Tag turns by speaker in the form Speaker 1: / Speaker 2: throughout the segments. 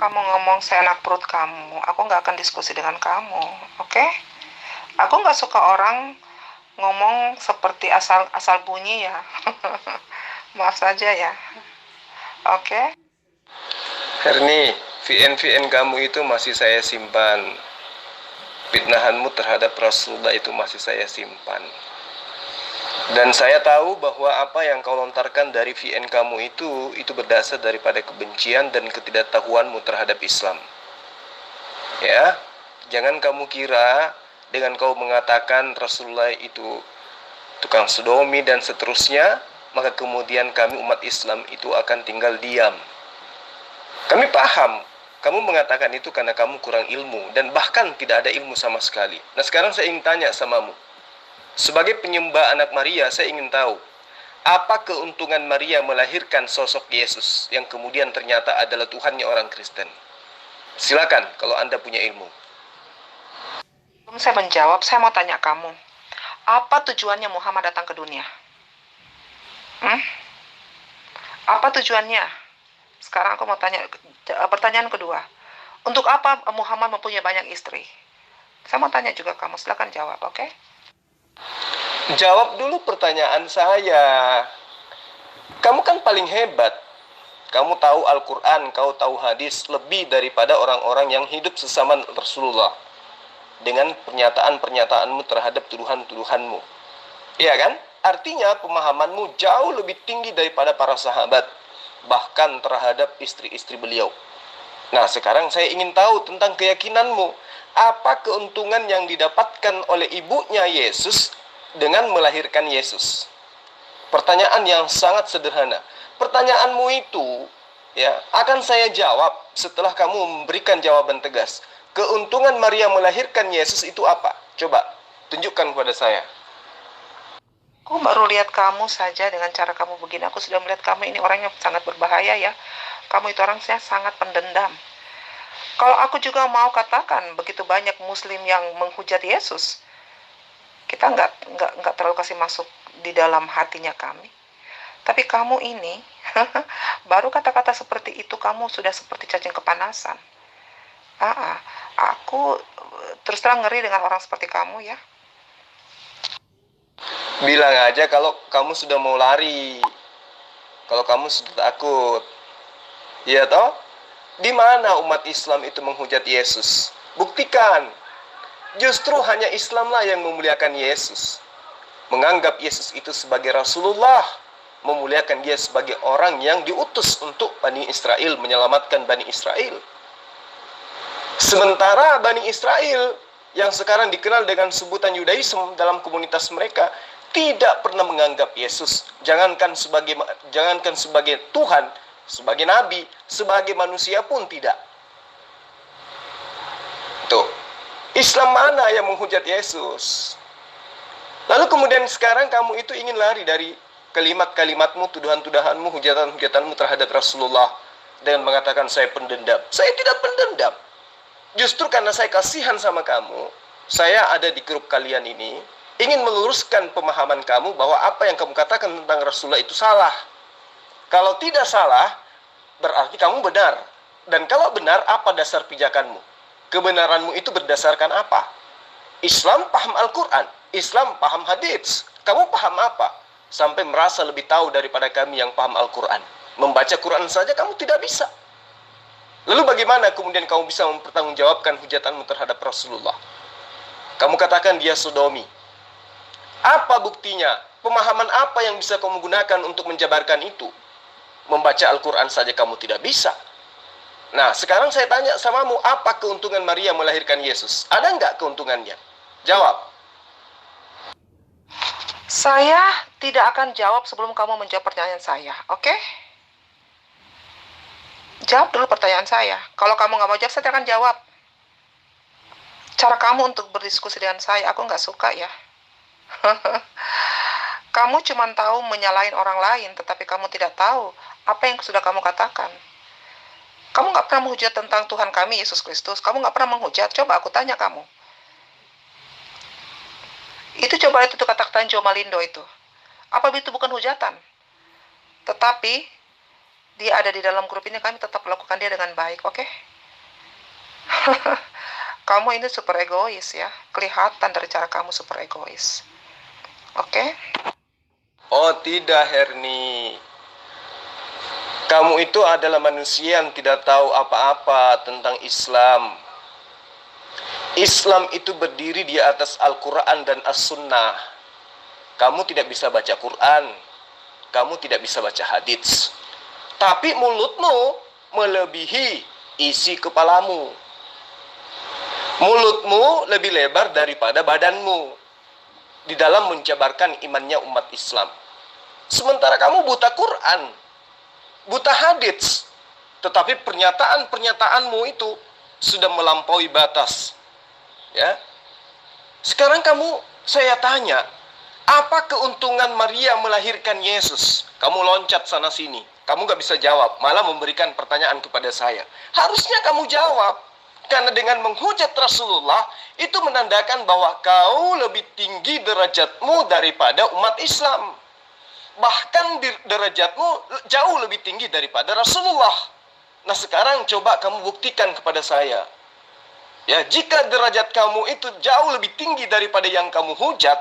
Speaker 1: kamu ngomong seenak perut kamu, aku nggak akan diskusi dengan kamu, oke? Aku nggak suka orang ngomong seperti asal asal bunyi ya. Maaf saja ya, oke?
Speaker 2: Herni, VN kamu itu masih saya simpan. Fitnahanmu terhadap Rasulullah itu masih saya simpan. Dan saya tahu bahwa apa yang kau lontarkan dari VN kamu itu berdasar daripada kebencian dan ketidaktahuanmu terhadap Islam. Ya, jangan kamu kira dengan kau mengatakan Rasulullah itu tukang sodomi dan seterusnya, maka kemudian kami umat Islam itu akan tinggal diam. Kami paham, kamu mengatakan itu karena kamu kurang ilmu dan bahkan tidak ada ilmu sama sekali. Nah, sekarang saya ingin tanya samamu. Sebagai penyembah anak Maria, saya ingin tahu, apa keuntungan Maria melahirkan sosok Yesus yang kemudian ternyata adalah Tuhannya orang Kristen? Silakan kalau Anda punya ilmu.
Speaker 1: Sebelum saya menjawab, saya mau tanya kamu, apa tujuannya Muhammad datang ke dunia? Apa tujuannya? Sekarang aku mau tanya pertanyaan kedua. Untuk apa Muhammad mempunyai banyak istri? Saya mau tanya juga kamu, silakan jawab, oke?
Speaker 2: Jawab dulu pertanyaan saya. Kamu kan paling hebat. Kamu tahu Al-Quran, kau tahu hadis lebih daripada orang-orang yang hidup sesama Rasulullah. Dengan pernyataan-pernyataanmu terhadap tuduhan-tuduhanmu. Iya kan? Artinya pemahamanmu jauh lebih tinggi daripada para sahabat. Bahkan terhadap istri-istri beliau. Nah, sekarang saya ingin tahu tentang keyakinanmu. Apa keuntungan yang didapatkan oleh ibunya Yesus dengan melahirkan Yesus? Pertanyaan yang sangat sederhana. Pertanyaanmu itu ya akan saya jawab setelah kamu memberikan jawaban tegas. Keuntungan Maria melahirkan Yesus itu apa? Coba tunjukkan kepada saya.
Speaker 1: Aku baru lihat kamu saja dengan cara kamu begini. Aku sudah melihat kamu ini orang yang sangat berbahaya ya. Kamu itu orangnya sangat pendendam. Kalau aku juga mau katakan begitu banyak Muslim yang menghujat Yesus, kita nggak terlalu kasih masuk di dalam hatinya kami. Tapi kamu ini, baru kata-kata seperti itu kamu sudah seperti cacing kepanasan. Aku terus terang ngeri dengan orang seperti kamu ya.
Speaker 2: Bilang aja kalau kamu sudah mau lari. Kalau kamu sudah takut. Iya toh? Di mana umat Islam itu menghujat Yesus? Buktikan. Justru hanya Islamlah yang memuliakan Yesus. Menganggap Yesus itu sebagai Rasulullah. Memuliakan dia sebagai orang yang diutus untuk Bani Israel, menyelamatkan Bani Israel. Sementara Bani Israel yang sekarang dikenal dengan sebutan Yudaism dalam komunitas mereka tidak pernah menganggap Yesus jangankan sebagai Tuhan, sebagai nabi, sebagai manusia pun tidak. Tuh, Islam mana yang menghujat Yesus? Lalu kemudian sekarang kamu itu ingin lari dari kalimat-kalimatmu, tuduhan-tuduhanmu, hujatan-hujatanmu terhadap Rasulullah dengan mengatakan saya pendendam. Saya tidak pendendam. Justru karena saya kasihan sama kamu, saya ada di grup kalian ini, ingin meluruskan pemahaman kamu bahwa apa yang kamu katakan tentang Rasulullah itu salah. Kalau tidak salah, berarti kamu benar. Dan kalau benar, apa dasar pijakanmu? Kebenaranmu itu berdasarkan apa? Islam paham Al-Quran, Islam paham hadits. Kamu paham apa? Sampai merasa lebih tahu daripada kami yang paham Al-Quran. Membaca Quran saja kamu tidak bisa. Lalu bagaimana kemudian kamu bisa mempertanggungjawabkan hujatanmu terhadap Rasulullah? Kamu katakan dia sodomi. Apa buktinya? Pemahaman apa yang bisa kamu gunakan untuk menjabarkan itu? Membaca Al-Quran saja kamu tidak bisa. Nah, sekarang saya tanya samamu, apa keuntungan Maria melahirkan Yesus? Ada nggak keuntungannya? Jawab.
Speaker 1: Saya tidak akan jawab sebelum kamu menjawab pertanyaan saya, oke? Jawab dulu pertanyaan saya. Kalau kamu nggak mau jawab, saya tidak akan jawab. Cara kamu untuk berdiskusi dengan saya, aku nggak suka ya. Kamu cuma tahu menyalahin orang lain, tetapi kamu tidak tahu apa yang sudah kamu katakan. Kamu nggak pernah menghujat tentang Tuhan kami, Yesus Kristus. Kamu nggak pernah menghujat. Coba aku tanya kamu. Itu coba itu kata-kata Jo Malindo itu. Apa itu bukan hujatan? Tetapi dia ada di dalam grup ini, kami tetap melakukan dia dengan baik, oke? Kamu ini super egois ya. Kelihatan dari cara kamu super egois. Oke?
Speaker 2: Oh tidak, Herni. Kamu itu adalah manusia yang tidak tahu apa-apa tentang Islam. Islam itu berdiri di atas Al-Quran dan As-Sunnah. Kamu tidak bisa baca Quran, kamu tidak bisa baca hadits. Tapi mulutmu melebihi isi kepalamu. Mulutmu lebih lebar daripada badanmu di dalam menjabarkan imannya umat Islam. Sementara kamu buta Quran, buta hadits, tetapi pernyataan-pernyataanmu itu sudah melampaui batas. Ya. Sekarang saya tanya, apa keuntungan Maria melahirkan Yesus? Kamu loncat sana sini, kamu gak bisa jawab, malah memberikan pertanyaan kepada saya. Harusnya kamu jawab, karena dengan menghujat Rasulullah itu menandakan bahwa kau lebih tinggi derajatmu daripada umat Islam. Bahkan derajatmu jauh lebih tinggi daripada Rasulullah. Nah sekarang coba kamu buktikan kepada saya. Ya, jika derajat kamu itu jauh lebih tinggi daripada yang kamu hujat,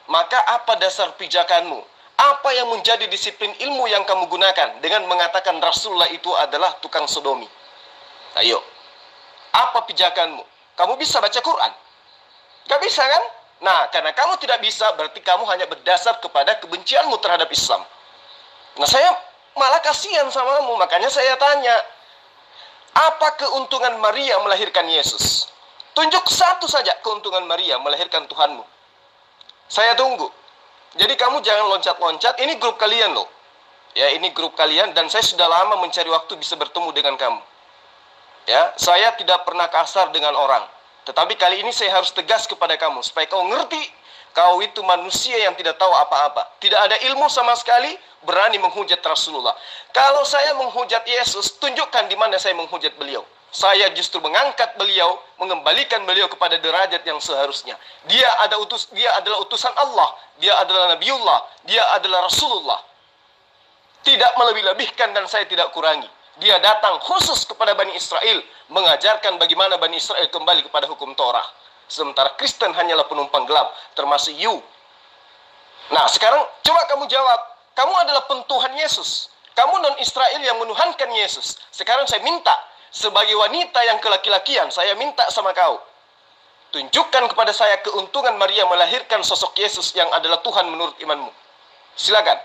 Speaker 2: maka apa dasar pijakanmu? Apa yang menjadi disiplin ilmu yang kamu gunakan dengan mengatakan Rasulullah itu adalah tukang sodomi? Ayo, apa pijakanmu? Kamu bisa baca Quran? Gak bisa kan? Nah, karena kamu tidak bisa, berarti kamu hanya berdasar kepada kebencianmu terhadap Islam. Nah, saya malah kasihan samamu, makanya saya tanya, apa keuntungan Maria melahirkan Yesus? Tunjuk satu saja keuntungan Maria melahirkan Tuhanmu. Saya tunggu. Jadi kamu jangan loncat-loncat, ini grup kalian loh. Ya, ini grup kalian dan saya sudah lama mencari waktu bisa bertemu dengan kamu. Ya, saya tidak pernah kasar dengan orang. Tetapi kali ini saya harus tegas kepada kamu supaya kau ngerti kau itu manusia yang tidak tahu apa-apa. Tidak ada ilmu sama sekali, berani menghujat Rasulullah. Kalau saya menghujat Yesus, tunjukkan di mana saya menghujat beliau. Saya justru mengangkat beliau, mengembalikan beliau kepada derajat yang seharusnya. Dia adalah utusan Allah, dia adalah Nabiullah, dia adalah Rasulullah. Tidak melebih-lebihkan dan saya tidak kurangi. Dia datang khusus kepada Bani Israel, mengajarkan bagaimana Bani Israel kembali kepada hukum Torah. Sementara Kristen hanyalah penumpang gelap, termasuk you. Nah, sekarang coba kamu jawab. Kamu adalah pentuhan Yesus. Kamu non-Israel yang menuhankan Yesus. Sekarang saya minta, sebagai wanita yang kelaki-lakian, saya minta sama kau. Tunjukkan kepada saya keuntungan Maria melahirkan sosok Yesus yang adalah Tuhan menurut imanmu. Silakan.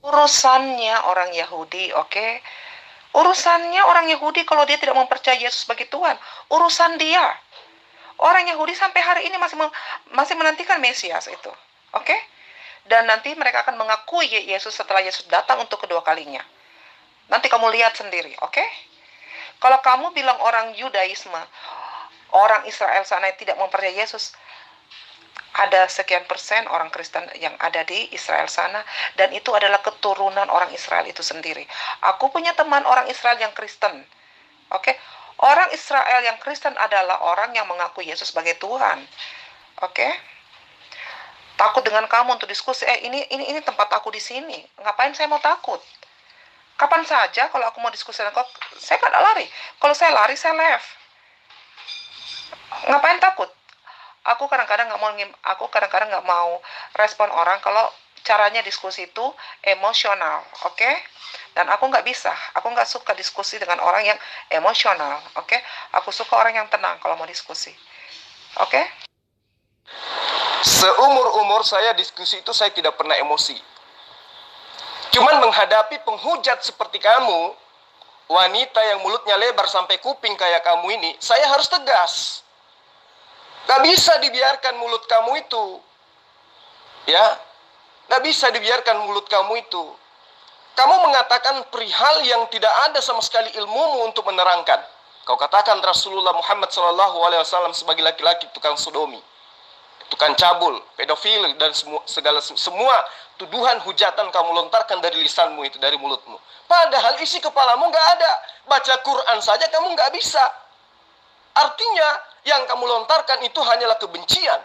Speaker 1: Urusannya orang Yahudi, oke? Urusannya orang Yahudi kalau dia tidak mempercayai Yesus sebagai Tuhan. Urusan dia. Orang Yahudi sampai hari ini masih menantikan Mesias itu. Oke? Dan nanti mereka akan mengakui Yesus setelah Yesus datang untuk kedua kalinya. Nanti kamu lihat sendiri, oke? Kalau kamu bilang orang Yudaisme, orang Israel sana tidak mempercayai Yesus, ada sekian persen orang Kristen yang ada di Israel sana, dan itu adalah keturunan orang Israel itu sendiri. Aku punya teman orang Israel yang Kristen, oke? Orang Israel yang Kristen adalah orang yang mengakui Yesus sebagai Tuhan, oke? Takut dengan kamu untuk diskusi, ini tempat aku di sini, ngapain saya mau takut? Kapan saja kalau aku mau diskusi dengan kau, saya kan lari. Kalau saya lari, saya left. Ngapain takut? Aku kadang-kadang nggak mau respon orang kalau caranya diskusi itu emosional, oke? Dan aku nggak suka diskusi dengan orang yang emosional, oke? Aku suka orang yang tenang kalau mau diskusi, oke?
Speaker 2: Seumur-umur saya diskusi itu saya tidak pernah emosi. Cuman menghadapi penghujat seperti kamu, wanita yang mulutnya lebar sampai kuping kayak kamu ini, saya harus tegas. Gak bisa dibiarkan mulut kamu itu. Ya, gak bisa dibiarkan mulut kamu itu. Kamu mengatakan perihal yang tidak ada sama sekali ilmumu untuk menerangkan. Kau katakan Rasulullah Muhammad SAW sebagai laki-laki tukang sodomi, tukang cabul, pedofil, dan semua tuduhan hujatan kamu lontarkan dari lisanmu itu, dari mulutmu. Padahal isi kepalamu gak ada. Baca Quran saja kamu gak bisa. Artinya yang kamu lontarkan itu hanyalah kebencian.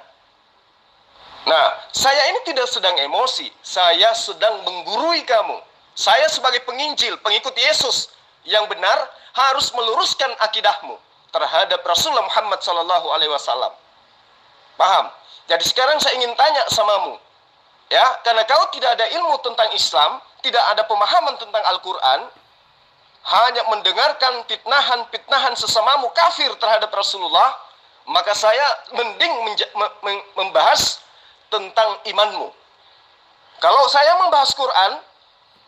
Speaker 2: Nah, saya ini tidak sedang emosi. Saya sedang menggurui kamu. Saya sebagai penginjil, pengikut Yesus, yang benar harus meluruskan akidahmu terhadap Rasulullah Muhammad SAW. Paham? Jadi sekarang saya ingin tanya samamu, ya, karena kau tidak ada ilmu tentang Islam, tidak ada pemahaman tentang Al-Quran, hanya mendengarkan fitnahan sesamamu kafir terhadap Rasulullah, maka saya mending membahas tentang imanmu. Kalau saya membahas Quran,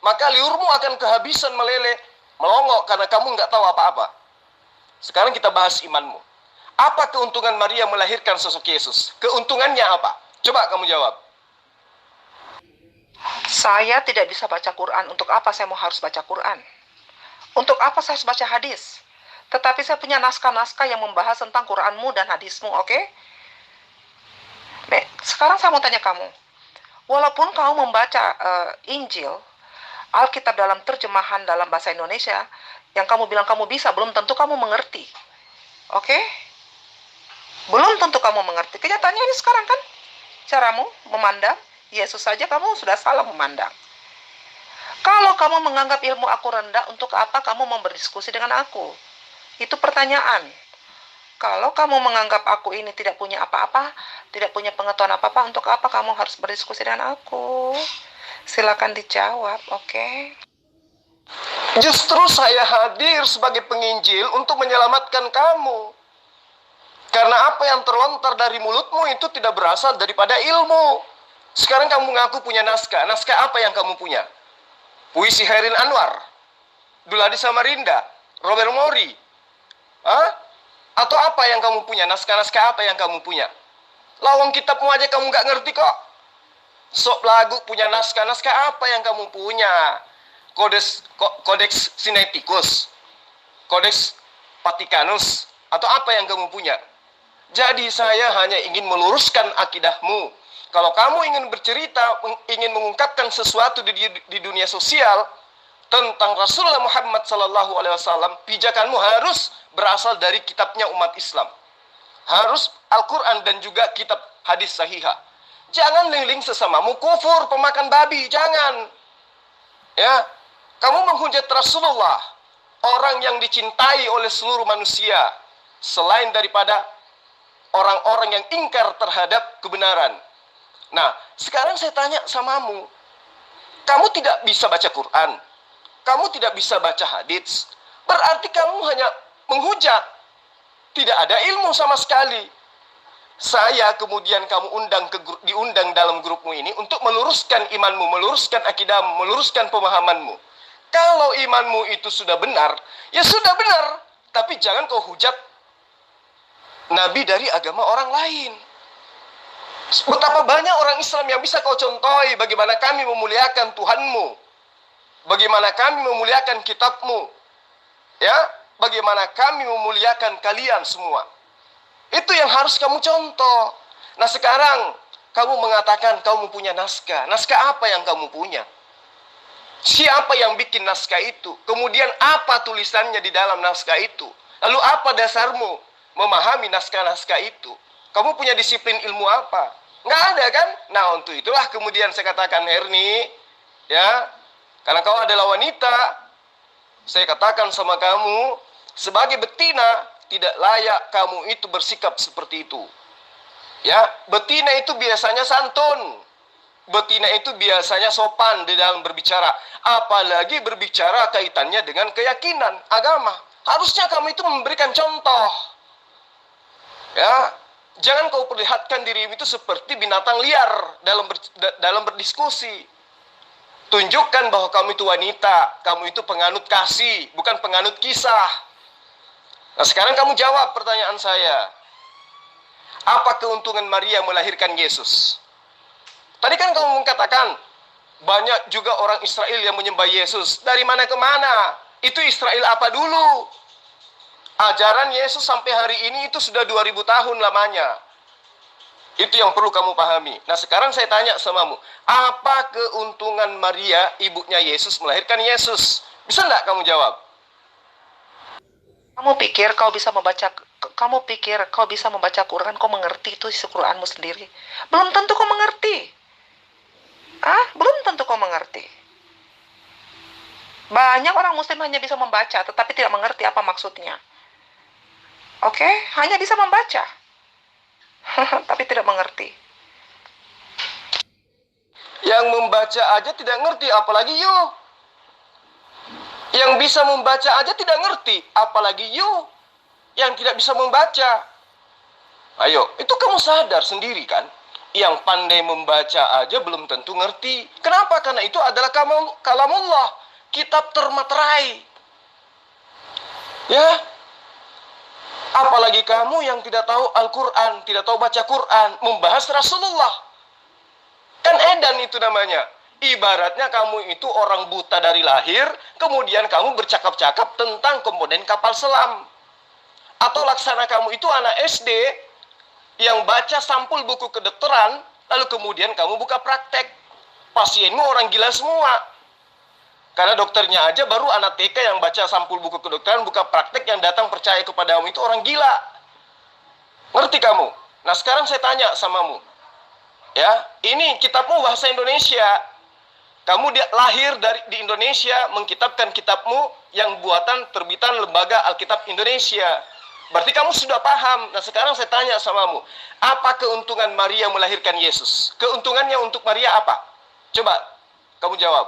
Speaker 2: maka liurmu akan kehabisan meleleh, melongok karena kamu nggak tahu apa-apa. Sekarang kita bahas imanmu. Apa keuntungan Maria melahirkan sosok Yesus? Keuntungannya apa? Coba kamu jawab.
Speaker 1: Saya tidak bisa baca Quran. Untuk apa saya mau harus baca Quran? Untuk apa saya harus baca hadis? Tetapi saya punya naskah-naskah yang membahas tentang Quranmu dan hadismu, oke? Nek, sekarang saya mau tanya kamu. Walaupun kamu membaca Injil, Alkitab dalam terjemahan dalam bahasa Indonesia, yang kamu bilang kamu bisa, belum tentu kamu mengerti. Oke? Belum tentu kamu mengerti. Kenyataannya ini sekarang kan, caramu memandang Yesus saja kamu sudah salah memandang. Kalau kamu menganggap ilmu aku rendah, untuk apa kamu mau berdiskusi dengan aku? Itu pertanyaan. Kalau kamu menganggap aku ini tidak punya apa-apa, tidak punya pengetahuan apa-apa, untuk apa kamu harus berdiskusi dengan aku? Silakan dijawab, oke?
Speaker 2: Justru saya hadir sebagai penginjil untuk menyelamatkan kamu. Karena apa yang terlontar dari mulutmu itu tidak berasal daripada ilmu. Sekarang kamu mengaku punya naskah. Naskah apa yang kamu punya? Puisi Hairin Anwar, Duladi Samarinda, Robert Mori. Hah? Atau apa yang kamu punya? Naskah-naskah apa yang kamu punya? Lawang kitabmu aja kamu nggak ngerti kok. Sok lagu punya naskah-naskah apa yang kamu punya? Kodeks Sinaiticus, Kodeks Vatikanus, atau apa yang kamu punya? Jadi saya hanya ingin meluruskan akidahmu. Kalau kamu ingin bercerita, ingin mengungkapkan sesuatu di dunia sosial tentang Rasulullah Muhammad SAW, pijakanmu harus berasal dari kitabnya umat Islam. Harus Al-Quran dan juga kitab hadis sahihah. Jangan link-link sesamamu kufur, pemakan babi, jangan. Ya, kamu menghujat Rasulullah, orang yang dicintai oleh seluruh manusia, selain daripada orang-orang yang ingkar terhadap kebenaran. Nah, sekarang saya tanya samamu, kamu tidak bisa baca Quran, kamu tidak bisa baca hadits, berarti kamu hanya menghujat, tidak ada ilmu sama sekali. Saya kemudian kamu diundang dalam grupmu ini untuk meluruskan imanmu, meluruskan akidahmu, meluruskan pemahamanmu. Kalau imanmu itu sudah benar, ya sudah benar, tapi jangan kau hujat nabi dari agama orang lain. Betapa banyak orang Islam yang bisa kau contohi bagaimana kami memuliakan Tuhanmu, bagaimana kami memuliakan kitabmu, ya, bagaimana kami memuliakan kalian semua. Itu yang harus kamu contoh. Nah sekarang kamu mengatakan kamu punya naskah. Naskah apa yang kamu punya? Siapa yang bikin naskah itu? Kemudian apa tulisannya di dalam naskah itu? Lalu apa dasarmu memahami naskah-naskah itu? Kamu punya disiplin ilmu apa? Nggak ada kan? Nah untuk itulah kemudian saya katakan, Herni, ya, karena kau adalah wanita, saya katakan sama kamu, sebagai betina, tidak layak kamu itu bersikap seperti itu. Ya, betina itu biasanya santun. Betina itu biasanya sopan di dalam berbicara. Apalagi berbicara kaitannya dengan keyakinan, agama. Harusnya kamu itu memberikan contoh. Ya, jangan kau perlihatkan dirimu itu seperti binatang liar dalam berdiskusi. Tunjukkan bahwa kamu itu wanita, kamu itu penganut kasih, bukan penganut kisah. Nah sekarang kamu jawab pertanyaan saya. Apa keuntungan Maria melahirkan Yesus? Tadi kan kamu mengatakan, banyak juga orang Israel yang menyembah Yesus. Dari mana ke mana? Itu Israel apa dulu? Ajaran Yesus sampai hari ini itu sudah 2000 tahun lamanya. Itu yang perlu kamu pahami. Nah sekarang saya tanya samamu, apa keuntungan Maria, ibunya Yesus, melahirkan Yesus? Bisa enggak kamu jawab?
Speaker 1: Kamu pikir kau bisa membaca Quran, kau mengerti itu isi Quranmu sendiri? Belum tentu kau mengerti. Belum tentu kau mengerti. Banyak orang muslim hanya bisa membaca, tetapi tidak mengerti apa maksudnya. Oke, hanya bisa membaca, tapi tidak mengerti.
Speaker 2: Yang membaca aja tidak ngerti, apalagi you. Yang bisa membaca aja tidak ngerti, apalagi you yang tidak bisa membaca. Ayo, itu kamu sadar sendiri kan? Yang pandai membaca aja belum tentu ngerti. Kenapa? Karena itu adalah kalamullah, kitab termaterai. Ya, apalagi kamu yang tidak tahu Al-Quran, tidak tahu baca Quran, membahas Rasulullah. Kan edan itu namanya. Ibaratnya kamu itu orang buta dari lahir, kemudian kamu bercakap-cakap tentang komponen kapal selam. Atau laksana kamu itu anak SD yang baca sampul buku kedokteran, lalu kemudian kamu buka praktek. Pasienmu orang gila semua. Karena dokternya aja baru anak TK yang baca sampul buku kedokteran, buka praktek, yang datang percaya kepadamu itu orang gila. Ngerti kamu? Nah sekarang saya tanya samamu. Ya, ini kitabmu bahasa Indonesia. Kamu lahir di Indonesia, mengkitabkan kitabmu yang buatan terbitan Lembaga Alkitab Indonesia. Berarti kamu sudah paham. Nah sekarang saya tanya samamu, apa keuntungan Maria melahirkan Yesus? Keuntungannya untuk Maria apa? Coba kamu jawab.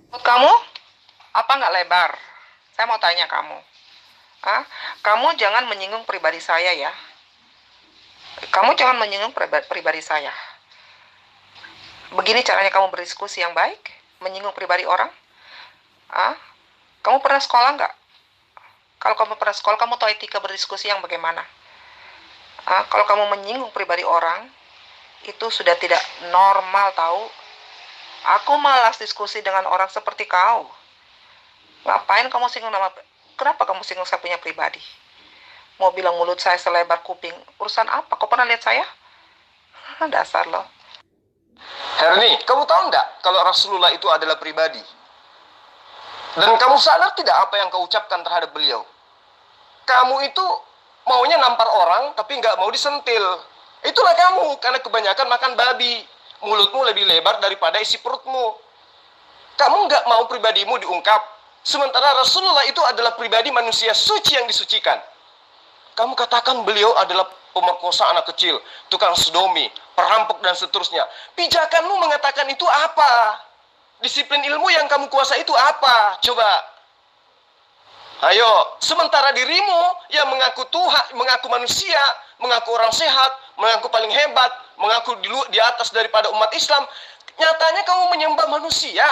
Speaker 1: Menurut kamu, apa nggak lebar? Saya mau tanya kamu. Kamu jangan menyinggung pribadi saya ya. Kamu jangan menyinggung pribadi saya. Begini caranya kamu berdiskusi yang baik, menyinggung pribadi orang. Kamu pernah sekolah nggak? Kalau kamu pernah sekolah, kamu tahu etika berdiskusi yang bagaimana. Kalau kamu menyinggung pribadi orang, itu sudah tidak normal tahu. Aku malas diskusi dengan orang seperti kau. Ngapain kamu singgung kenapa kamu singgung saya punya pribadi? Mau bilang mulut saya selebar kuping, urusan apa? Kau pernah lihat saya? Dasar loh.
Speaker 2: Herni, kamu tahu nggak kalau Rasulullah itu adalah pribadi? Dan kamu sadar tidak apa yang kau ucapkan terhadap beliau? Kamu itu maunya nampar orang, tapi nggak mau disentil. Itulah kamu, karena kebanyakan makan babi. Mulutmu lebih lebar daripada isi perutmu. Kamu nggak mau pribadimu diungkap. Sementara Rasulullah itu adalah pribadi manusia suci yang disucikan. Kamu katakan beliau adalah pemerkosa anak kecil, tukang sodomi, perampok dan seterusnya. Pijakanmu mengatakan itu apa? Disiplin ilmu yang kamu kuasai itu apa? Coba. Ayo, sementara dirimu yang mengaku Tuhan, mengaku manusia, mengaku orang sehat, mengaku paling hebat, mengaku di atas daripada umat Islam, nyatanya kamu menyembah manusia.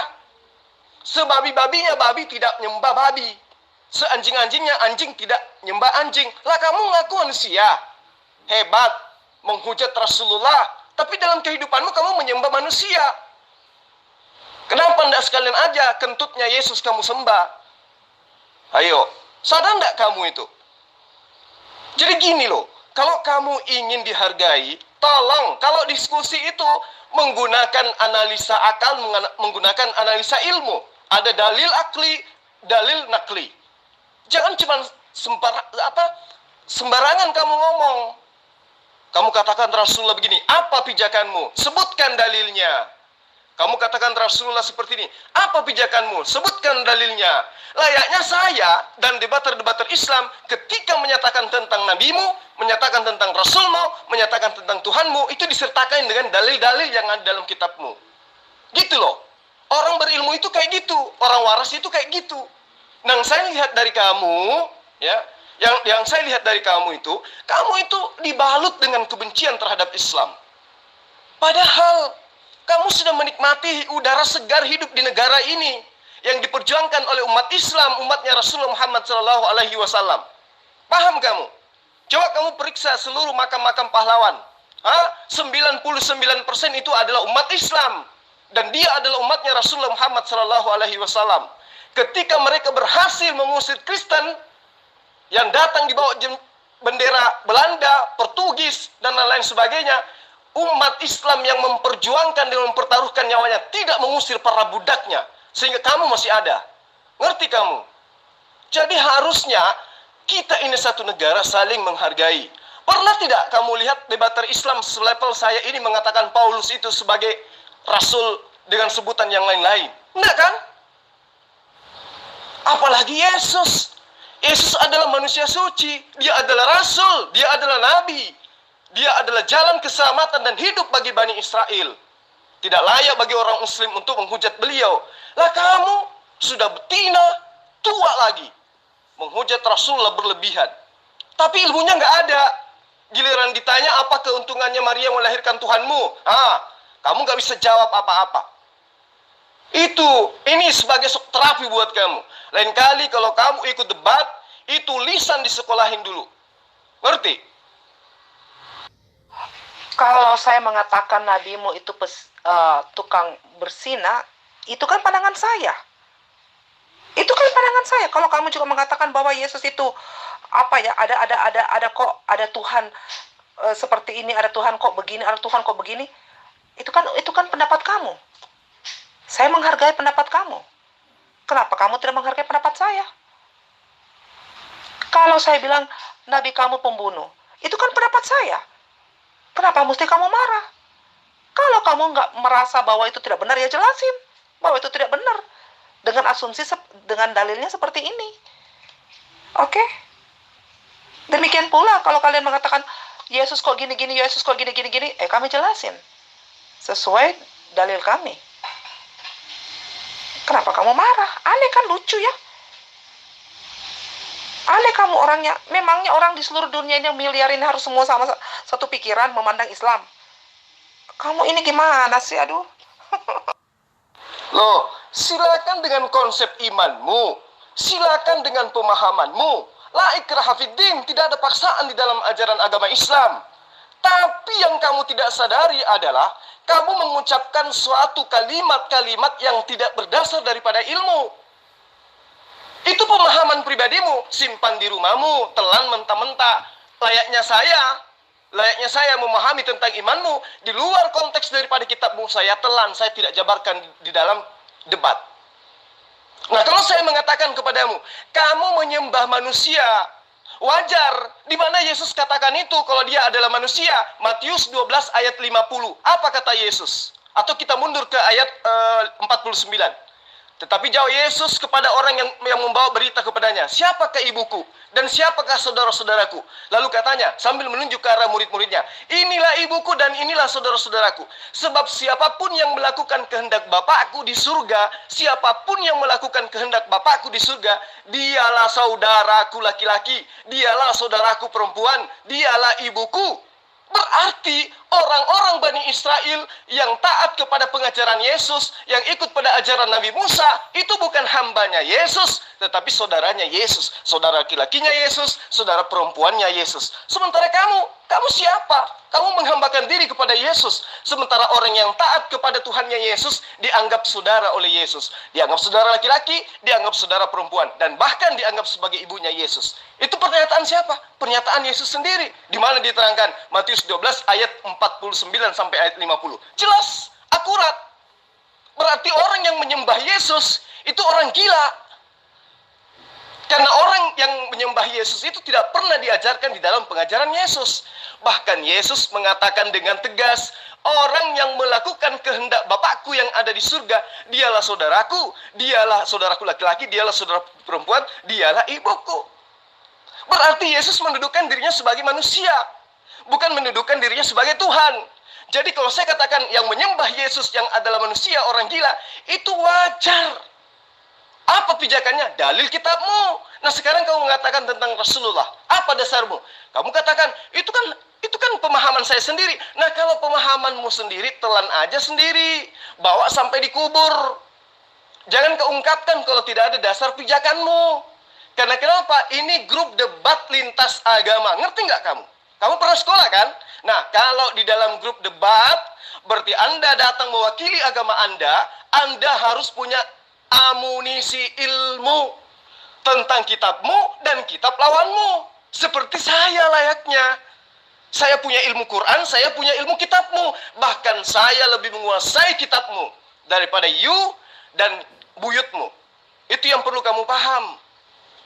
Speaker 2: Sebabi-babinya babi tidak menyembah babi. Seanjing-anjingnya anjing tidak nyembah anjing. Lah kamu ngaku manusia hebat, menghujat Rasulullah, tapi dalam kehidupanmu kamu menyembah manusia. Kenapa tidak sekalian aja kentutnya Yesus kamu sembah? Ayo, sadar tidak kamu itu? Jadi gini loh, kalau kamu ingin dihargai, tolong kalau diskusi itu menggunakan analisa akal, menggunakan analisa ilmu. Ada dalil akli, dalil nakli. Jangan cuma sembarangan kamu ngomong. Kamu katakan Rasulullah begini, apa pijakanmu? Sebutkan dalilnya. Kamu katakan Rasulullah seperti ini, apa pijakanmu? Sebutkan dalilnya. Layaknya saya dan debater-debater Islam ketika menyatakan tentang nabimu, menyatakan tentang Rasulmu, menyatakan tentang Tuhanmu, itu disertakan dengan dalil-dalil yang ada dalam kitabmu. Gitu loh. Orang berilmu itu kayak gitu, orang waras itu kayak gitu. Nah, saya lihat dari kamu, ya, yang saya lihat dari kamu itu dibalut dengan kebencian terhadap Islam. Padahal kamu sudah menikmati udara segar hidup di negara ini yang diperjuangkan oleh umat Islam, umatnya Rasulullah Muhammad SAW. Paham kamu? Coba kamu periksa seluruh makam-makam pahlawan. 99% itu adalah umat Islam. Dan dia adalah umatnya Rasulullah Muhammad SAW. Ketika mereka berhasil mengusir Kristen yang datang di bawah bendera Belanda, Portugis, dan lain-lain sebagainya, umat Islam yang memperjuangkan dan mempertaruhkan nyawanya tidak mengusir para budaknya, sehingga kamu masih ada. Ngerti kamu? Jadi harusnya kita ini satu negara saling menghargai. Pernah tidak kamu lihat debater Islam selevel saya ini mengatakan Paulus itu sebagai Rasul dengan sebutan yang lain-lain? Enggak kan? Apalagi Yesus. Yesus adalah manusia suci. Dia adalah rasul. Dia adalah nabi. Dia adalah jalan keselamatan dan hidup bagi Bani Israel. Tidak layak bagi orang muslim untuk menghujat beliau. Lah kamu sudah betina, tua lagi, menghujat Rasulullah berlebihan. Tapi ilmunya nggak ada. Giliran ditanya apa keuntungannya Maria melahirkan Tuhanmu, kamu nggak bisa jawab apa-apa. Ini sebagai terapi buat kamu. Lain kali kalau kamu ikut debat, itu lisan disekolahin dulu. Ngerti?
Speaker 1: Kalau saya mengatakan nabimu itu tukang bersina, itu kan pandangan saya. Itu kan pandangan saya. Kalau kamu juga mengatakan bahwa Yesus itu ada Tuhan seperti ini, ada Tuhan kok begini, ada Tuhan kok begini, itu kan pendapat kamu. Saya menghargai pendapat kamu. Kenapa kamu tidak menghargai pendapat saya? Kalau saya bilang nabi kamu pembunuh, itu kan pendapat saya. Kenapa mesti kamu marah? Kalau kamu nggak merasa bahwa itu tidak benar, ya jelasin bahwa itu tidak benar. Dengan asumsi, dengan dalilnya seperti ini. Oke? Demikian pula kalau kalian mengatakan, Yesus kok gini-gini, Yesus kok gini-gini, kami jelasin. Sesuai dalil kami. Kenapa kamu marah? Aneh kan, lucu ya? Aneh kamu orangnya. Memangnya orang di seluruh dunia ini yang miliar ini harus semua sama satu pikiran memandang Islam? Kamu ini gimana sih, aduh.
Speaker 2: Loh, silakan dengan konsep imanmu. Silakan dengan pemahamanmu. La ikraha fiddin, tidak ada paksaan di dalam ajaran agama Islam. Tapi yang kamu tidak sadari adalah kamu mengucapkan suatu kalimat-kalimat yang tidak berdasar daripada ilmu. Itu pemahaman pribadimu, simpan di rumahmu, telan mentah-mentah. Layaknya saya memahami tentang imanmu di luar konteks daripada kitabmu, saya telan, saya tidak jabarkan di dalam debat. Nah, kalau saya mengatakan kepadamu, kamu menyembah manusia, wajar. Di mana Yesus katakan itu kalau dia adalah manusia? Matius 12 ayat 50. Apa kata Yesus? Atau kita mundur ke ayat 49. Tetapi jawab Yesus kepada orang yang membawa berita kepadanya, siapakah ibuku dan siapakah saudara-saudaraku? Lalu katanya sambil menunjuk ke arah murid-muridnya, inilah ibuku dan inilah saudara-saudaraku. Sebab siapapun yang melakukan kehendak Bapakku di surga, siapapun yang melakukan kehendak Bapakku di surga, dialah saudaraku laki-laki, dialah saudaraku perempuan, dialah ibuku. Berarti orang-orang Bani Israel yang taat kepada pengajaran Yesus, yang ikut pada ajaran Nabi Musa, itu bukan hambanya Yesus, tetapi saudaranya Yesus. Saudara laki-lakinya Yesus, saudara perempuannya Yesus. Sementara kamu siapa? Kamu menghambakan diri kepada Yesus. Sementara orang yang taat kepada Tuhannya Yesus dianggap saudara oleh Yesus. Dianggap saudara laki-laki, dianggap saudara perempuan, dan bahkan dianggap sebagai ibunya Yesus. Itu pernyataan siapa? Pernyataan Yesus sendiri. Di mana diterangkan? Matius 12 ayat 49 sampai ayat 50. Jelas, akurat. Berarti orang yang menyembah Yesus itu orang gila. Karena orang yang menyembah Yesus itu tidak pernah diajarkan di dalam pengajaran Yesus. Bahkan Yesus mengatakan dengan tegas, orang yang melakukan kehendak Bapakku yang ada di surga, dialah saudaraku, dialah saudaraku laki-laki, dialah saudara perempuan, dialah ibuku. Berarti Yesus mendudukkan dirinya sebagai manusia, bukan mendudukkan dirinya sebagai Tuhan. Jadi kalau saya katakan yang menyembah Yesus yang adalah manusia, orang gila, itu wajar. Apa pijakannya? Dalil kitabmu. Nah, sekarang kamu mengatakan tentang Rasulullah. Apa dasarmu? Kamu katakan, itu kan pemahaman saya sendiri. Nah, kalau pemahamanmu sendiri, telan aja sendiri. Bawa sampai dikubur. Jangan keungkapkan kalau tidak ada dasar pijakanmu. Karena kenapa? Ini grup debat lintas agama. Ngerti nggak kamu? Kamu pernah sekolah kan? Nah, kalau di dalam grup debat, berarti Anda datang mewakili agama Anda harus punya amunisi ilmu tentang kitabmu dan kitab lawanmu. Seperti saya layaknya. Saya punya ilmu Quran, saya punya ilmu kitabmu. Bahkan saya lebih menguasai kitabmu daripada you dan buyutmu. Itu yang perlu kamu paham.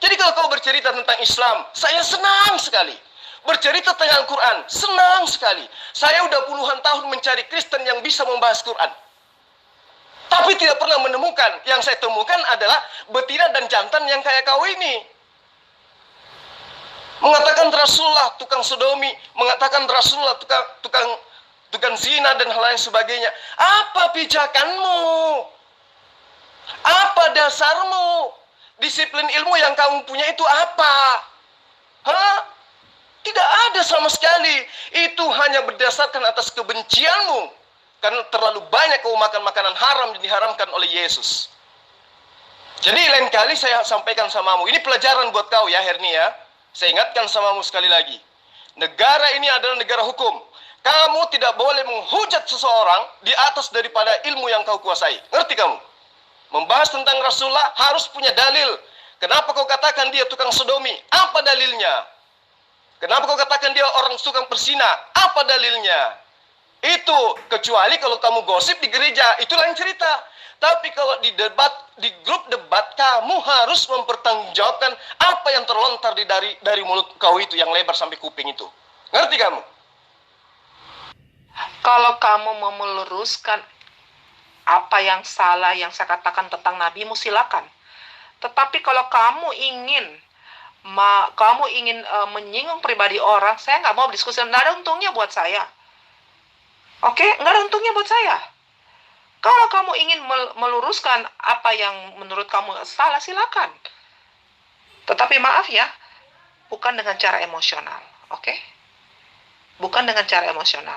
Speaker 2: Jadi kalau kau bercerita tentang Islam, saya senang sekali. Bercerita tentang Quran, senang sekali. Saya udah puluhan tahun mencari Kristen yang bisa membahas Quran. Tapi tidak pernah menemukan. Yang saya temukan adalah betina dan jantan yang kayak kau ini. Mengatakan Rasulullah tukang sodomi, mengatakan Rasulullah tukang zina dan hal lain sebagainya. Apa pijakanmu? Apa dasarmu? Disiplin ilmu yang kamu punya itu apa? Hah? Tidak ada sama sekali. Itu hanya berdasarkan atas kebencianmu. Karena terlalu banyak kau makan makanan haram yang diharamkan oleh Yesus. Jadi lain kali saya sampaikan samamu. Ini pelajaran buat kau ya Herni ya. Saya ingatkan samamu sekali lagi. Negara ini adalah negara hukum. Kamu tidak boleh menghujat seseorang di atas daripada ilmu yang kau kuasai. Ngerti kamu? Membahas tentang Rasulullah harus punya dalil. Kenapa kau katakan dia tukang sodomi? Apa dalilnya? Kenapa kau katakan dia orang tukang persina? Apa dalilnya? Itu kecuali kalau kamu gosip di gereja, itu lain cerita. Tapi kalau di debat, di grup debat, kamu harus mempertanggungjawabkan apa yang terlontar dari mulut kau itu yang lebar sampai kuping itu. Ngerti kamu?
Speaker 1: Kalau kamu mau meluruskan apa yang salah yang saya katakan tentang nabimu, silakan. Tetapi kalau kamu ingin menyinggung pribadi orang, saya nggak mau berdiskusi. Nggak ada untungnya buat saya. Oke, nggak ada untungnya buat saya. Kalau kamu ingin meluruskan apa yang menurut kamu salah, silakan. Tetapi maaf ya, bukan dengan cara emosional. Oke? Bukan dengan cara emosional.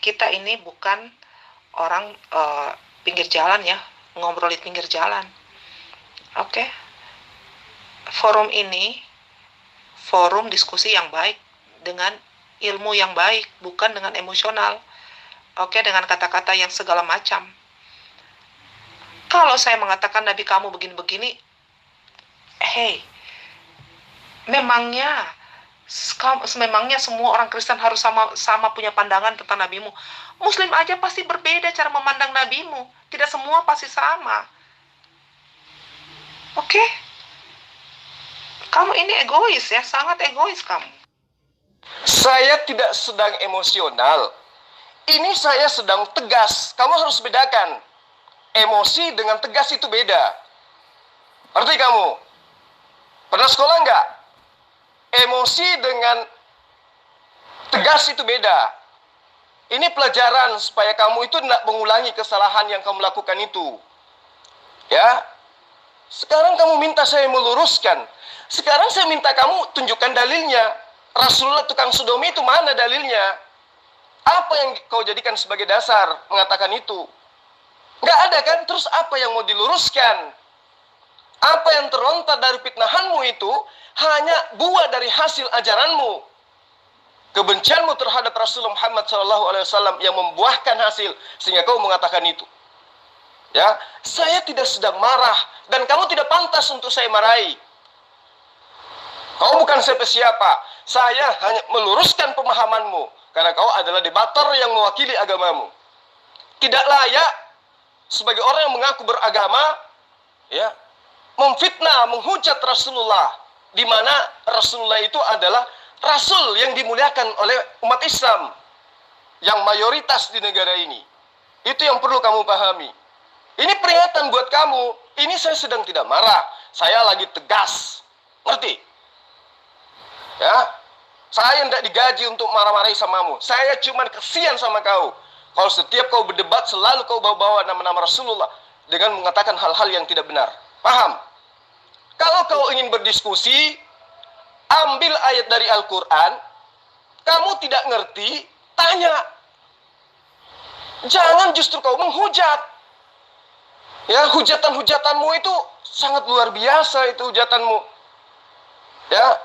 Speaker 1: Kita ini bukan orang pinggir jalan ya, ngobrol di pinggir jalan. Oke? Forum ini, forum diskusi yang baik, dengan ilmu yang baik, bukan dengan emosional. Oke, dengan kata-kata yang segala macam. Kalau saya mengatakan Nabi kamu begini-begini, hey, memangnya semua orang Kristen harus sama punya pandangan tentang nabimu. Muslim aja pasti berbeda cara memandang nabimu. Tidak semua pasti sama. Oke? Kamu ini egois ya, sangat egois kamu.
Speaker 2: Saya tidak sedang emosional. Ini saya sedang tegas. Kamu harus bedakan. Emosi dengan tegas itu beda. Arti kamu? Pernah sekolah nggak? Emosi dengan tegas itu beda. Ini pelajaran supaya kamu itu tidak mengulangi kesalahan yang kamu lakukan itu. Ya. Sekarang kamu minta saya meluruskan. Sekarang saya minta kamu tunjukkan dalilnya. Rasulullah tukang sodomi itu mana dalilnya? Apa yang kau jadikan sebagai dasar mengatakan itu? Nggak ada kan? Terus apa yang mau diluruskan? Apa yang terlontar dari fitnahanmu itu hanya buah dari hasil ajaranmu. Kebencianmu terhadap Rasulullah Muhammad SAW yang membuahkan hasil sehingga kau mengatakan itu. Ya, saya tidak sedang marah dan kamu tidak pantas untuk saya marahi. Kau bukan siapa-siapa. Saya hanya meluruskan pemahamanmu karena kau adalah debator yang mewakili agamamu. Tidak layak sebagai orang yang mengaku beragama, ya, memfitnah, menghujat Rasulullah, di mana Rasulullah itu adalah Rasul yang dimuliakan oleh umat Islam yang mayoritas di negara ini. Itu yang perlu kamu pahami. Ini peringatan buat kamu. Ini saya sedang tidak marah. Saya lagi tegas. Ngerti? Ya, saya tidak digaji untuk marah-marahi samamu. Saya cuma kesian sama kau. Kalau setiap kau berdebat selalu kau bawa-bawa nama-nama Rasulullah dengan mengatakan hal-hal yang tidak benar. Paham? Kalau kau ingin berdiskusi, ambil ayat dari Al-Quran. Kamu tidak ngerti, tanya. Jangan justru kau menghujat. Ya, hujatan-hujatanmu itu sangat luar biasa itu hujatanmu. Ya.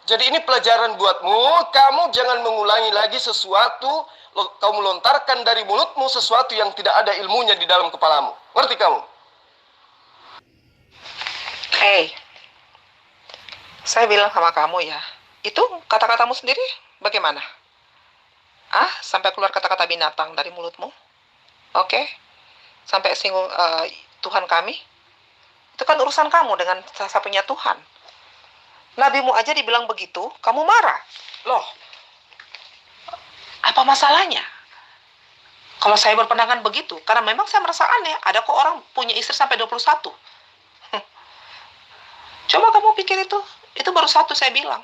Speaker 2: Jadi ini pelajaran buatmu, kamu jangan mengulangi lagi sesuatu, kamu lontarkan dari mulutmu sesuatu yang tidak ada ilmunya di dalam kepalamu. Ngerti kamu?
Speaker 1: Hey, saya bilang sama kamu ya, itu kata-katamu sendiri bagaimana? Sampai keluar kata-kata binatang dari mulutmu? Oke? Sampai singgung Tuhan kami? Itu kan urusan kamu dengan satu-satunya Tuhan. Nabimu aja dibilang begitu, kamu marah. Loh, apa masalahnya? Kalau saya berpandangan begitu, karena memang saya merasa aneh, ada kok orang punya istri sampai 21. Coba kamu pikir itu baru satu saya bilang.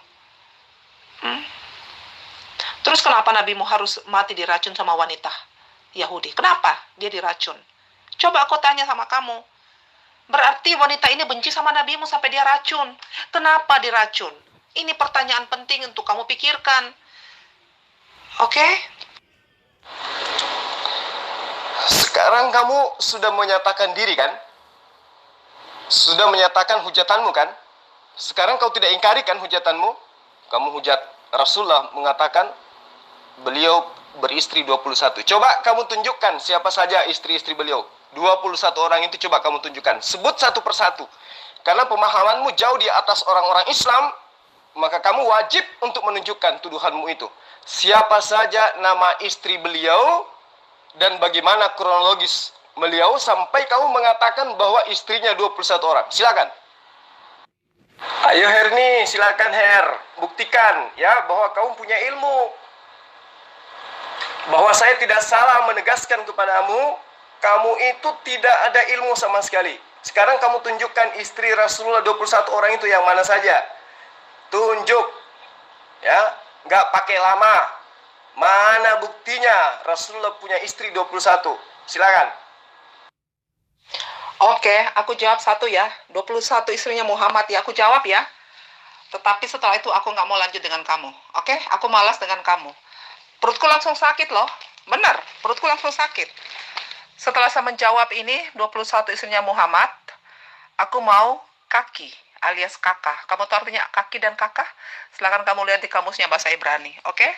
Speaker 1: Terus kenapa nabimu harus mati diracun sama wanita Yahudi? Kenapa dia diracun? Coba aku tanya sama kamu. Berarti wanita ini benci sama nabimu sampai dia racun. Kenapa diracun? Ini pertanyaan penting untuk kamu pikirkan. Oke?
Speaker 2: Sekarang kamu sudah menyatakan diri kan? Sudah menyatakan hujatanmu kan? Sekarang kau tidak ingkari kan hujatanmu? Kamu hujat Rasulullah mengatakan beliau beristri 21. Coba kamu tunjukkan siapa saja istri-istri beliau. 21 orang itu coba kamu tunjukkan. Sebut satu persatu. Karena pemahamanmu jauh di atas orang-orang Islam, maka kamu wajib untuk menunjukkan tuduhanmu itu. Siapa saja nama istri beliau dan bagaimana kronologis beliau sampai kamu mengatakan bahwa istrinya 21 orang. Silakan. Ayo Herni, silakan Her. Buktikan ya bahwa kamu punya ilmu. Bahwa saya tidak salah menegaskan kepadamu, kamu itu tidak ada ilmu sama sekali. Sekarang kamu tunjukkan istri Rasulullah 21 orang itu yang mana saja. Tunjuk. Ya, nggak pakai lama. Mana buktinya Rasulullah punya istri 21? Silakan.
Speaker 1: Oke, aku jawab satu ya. 21 istrinya Muhammad ya, aku jawab ya. Tetapi setelah itu aku nggak mau lanjut dengan kamu. Oke, aku malas dengan kamu. Perutku langsung sakit loh. Benar, perutku langsung sakit. Setelah saya menjawab ini, 21 istrinya Muhammad, aku mau kaki alias kakak. Kamu tahu artinya kaki dan kakak? Silakan kamu lihat di kamusnya bahasa Ibrani, oke?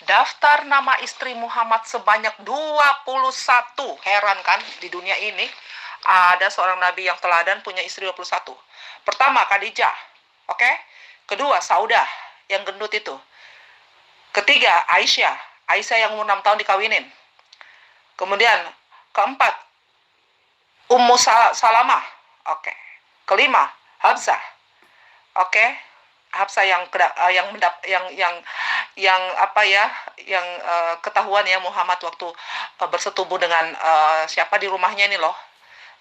Speaker 1: Daftar nama istri Muhammad sebanyak 21. Heran kan, di dunia ini ada seorang nabi yang teladan punya istri 21. Pertama, Khadijah, oke? Kedua, Saudah, yang gendut itu. Ketiga, Aisyah. Aisyah yang umur 6 tahun dikawinin. Kemudian, keempat, Ummu Salamah. Oke. Kelima, Hafsah. Oke. Hafsah yang ketahuan ya Muhammad waktu bersetubuh dengan siapa di rumahnya ini loh,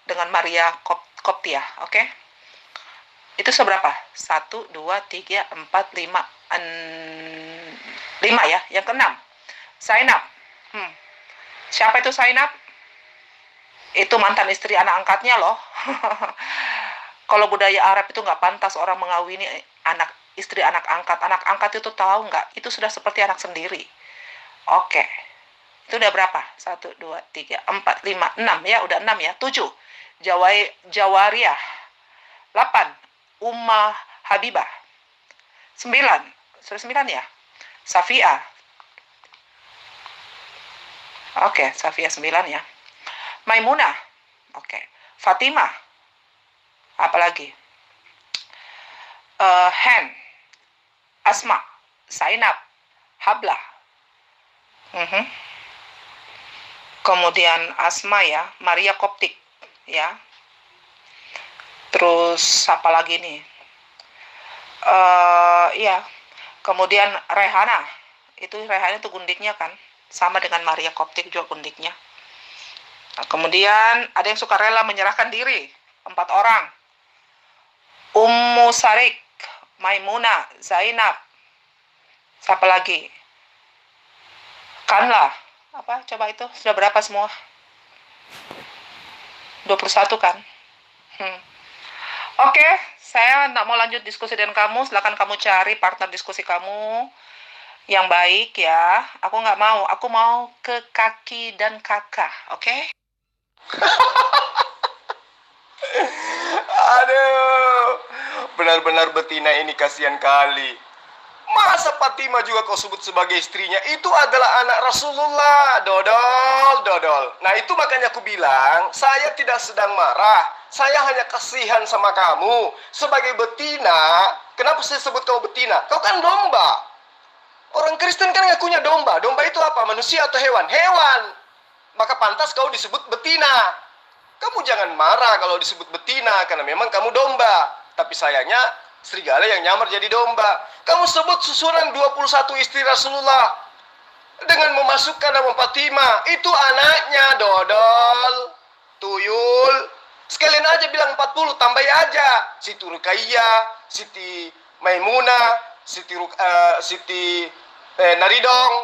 Speaker 1: dengan Maria Koptiah. Oke. Itu seberapa? 1, 2, 3, 4, 5. 5 ya. Yang keenam, Zainab. Siapa itu Zainab? Itu mantan istri anak angkatnya loh. Kalau budaya Arab itu nggak pantas orang mengawini istri anak angkat. Anak angkat itu tahu nggak? Itu sudah seperti anak sendiri. Oke. Itu udah berapa? 1, 2, 3, 4, 5, 6 ya. Udah 6 ya. 7. Jawariyah. 8. Ummah Habibah. 9. Sudah 9 ya. Safiyah. Oke, Safiyah 9 ya. Maimunah. Oke. Fatimah. Apalagi? Hen. Asma. Zainab. Hablah. Kemudian Asma ya. Maria Koptik. Ya. Terus apa lagi nih? Ya. Kemudian Rehana. Rehana itu gundiknya kan. Sama dengan Maria Koptik juga gundiknya. Kemudian ada yang suka rela menyerahkan diri. 4 orang. Ummu Sarik, Maimunah, Zainab. Siapa lagi? Kanlah. Apa? Coba itu. Sudah berapa semua? 21 kan? Oke, saya tidak mau lanjut diskusi dengan kamu. Silakan kamu cari partner diskusi kamu yang baik ya. Aku nggak mau. Aku mau ke kaki dan kakak. Oke?
Speaker 2: Aduh, benar-benar betina ini kasihan kali. Masa Fatimah juga kau sebut sebagai istrinya? Itu adalah anak Rasulullah. Dodol. Nah itu makanya aku bilang, saya tidak sedang marah. Saya hanya kasihan sama kamu. Sebagai betina, kenapa saya sebut kau betina? Kau kan domba. Orang Kristen kan ngakunya domba. Domba itu apa? Manusia atau hewan? Hewan. Maka pantas kau disebut betina. Kamu jangan marah kalau disebut betina, karena memang kamu domba. Tapi sayangnya, serigala yang nyamar jadi domba. Kamu sebut susunan 21 istri Rasulullah. dengan memasukkan nama Fatimah. Itu anaknya, dodol, tuyul. Sekalian aja bilang 40, tambah aja. Siti Ruqayyah, Siti Maimunah, Siti Naridong,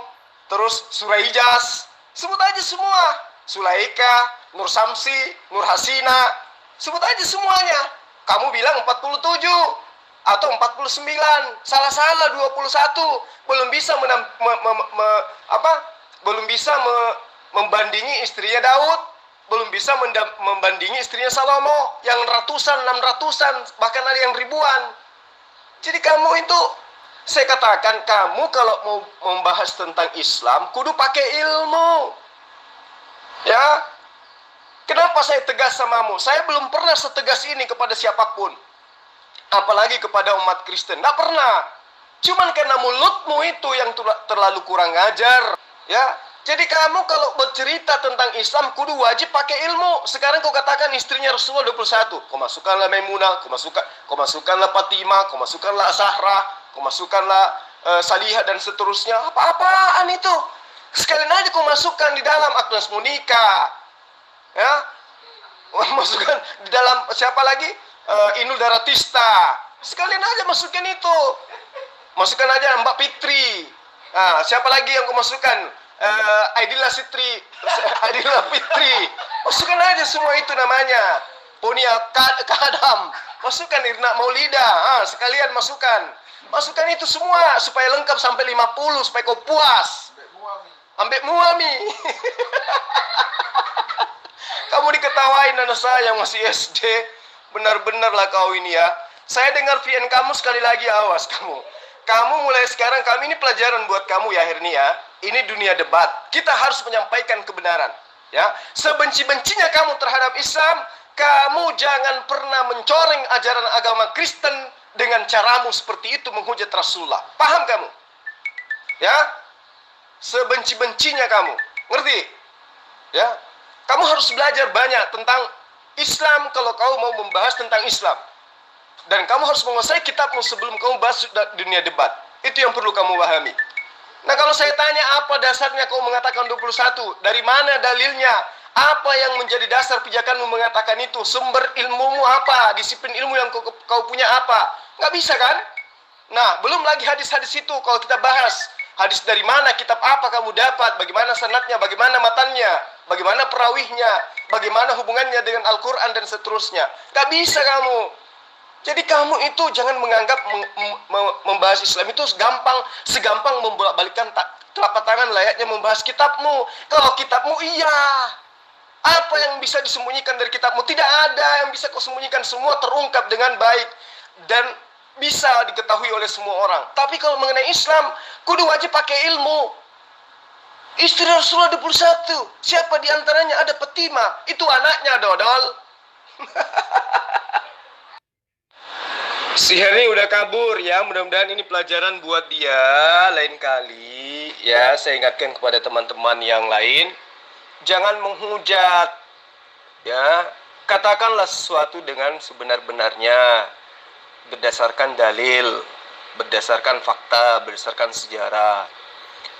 Speaker 2: terus Suraijaz. Sebut aja semua. Sulaika, Nur Samsi, Nur Hasina. Sebut aja semuanya. Kamu bilang 47 atau 49. Salah-salah 21. Belum bisa membandingi istrinya Daud, belum bisa membandingi istrinya Salomo yang ratusan, 600-an, bahkan ada yang ribuan. Jadi kamu itu, saya katakan, kamu kalau mau membahas tentang Islam kudu pakai ilmu. Ya. Kenapa saya tegas samamu? Saya belum pernah setegas ini kepada siapapun. Apalagi kepada umat Kristen. Nggak pernah. Cuman karena mulutmu itu yang terlalu kurang ajar. Ya. Jadi kamu kalau bercerita tentang Islam kudu wajib pakai ilmu. Sekarang kau katakan istrinya Rasulullah 21. Kau masukkanlah Maimunah, kau masukkanlah Fatimah, kau masukkanlah Zahra, kau masukkanlah Salihah dan seterusnya. Apa-apaan itu? Sekalian aja kau masukkan di dalam Agnes Monica. Ya. Masukkan di dalam siapa lagi? Inul Daratista. Sekalian aja masukin itu. Masukkan aja Mbak Fitri. Nah, siapa lagi yang kau masukkan? Aidillah Fitri. Masukkan aja semua itu namanya. Ponia Kadam. Masukkan Irna Maulida. Sekalian masukkan. Masukkan itu semua supaya lengkap sampai 50 supaya kau puas. Ambek muami. Kamu diketawain anak saya yang masih SD. Benar-benarlah kau ini ya. Saya dengar VN kamu sekali lagi, awas kamu. Kamu mulai sekarang, kami ini pelajaran buat kamu ya Hernia. Ini dunia debat. Kita harus menyampaikan kebenaran. Ya, sebenci-bencinya kamu terhadap Islam, kamu jangan pernah mencoreng ajaran agama Kristen dengan caramu seperti itu menghujat Rasulullah. Paham kamu? Ya, sebenci-bencinya kamu. Ngerti? Ya, kamu harus belajar banyak tentang Islam kalau kau mau membahas tentang Islam. Dan kamu harus menguasai kitabmu sebelum kamu bahas dunia debat. Itu yang perlu kamu pahami. Nah, kalau saya tanya apa dasarnya kau mengatakan 21? Dari mana dalilnya? Apa yang menjadi dasar pijakanmu mengatakan itu? Sumber ilmumu apa? Disiplin ilmu yang kau punya apa? Nggak bisa kan? Nah, belum lagi hadis-hadis itu kalau kita bahas. Hadis dari mana, kitab apa kamu dapat, bagaimana sanadnya, bagaimana matannya, bagaimana perawihnya, bagaimana hubungannya dengan Al-Quran dan seterusnya. Gak bisa kamu. Jadi kamu itu jangan menganggap membahas Islam itu segampang membolak-balikkan telapak tangan layaknya membahas kitabmu. Kalau kitabmu iya. Apa yang bisa disembunyikan dari kitabmu? Tidak ada yang bisa kau sembunyikan, semua terungkap dengan baik. Dan bisa diketahui oleh semua orang. Tapi kalau mengenai Islam, kudu wajib pakai ilmu. Istri Rasulullah 21. Siapa diantaranya? Ada Fatimah. Itu anaknya, dodol. Si Herni udah kabur ya. Mudah-mudahan ini pelajaran buat dia. Lain kali ya, saya ingatkan kepada teman-teman yang lain, jangan menghujat. Ya, katakanlah sesuatu dengan sebenar-benarnya. Berdasarkan dalil, berdasarkan fakta, berdasarkan sejarah.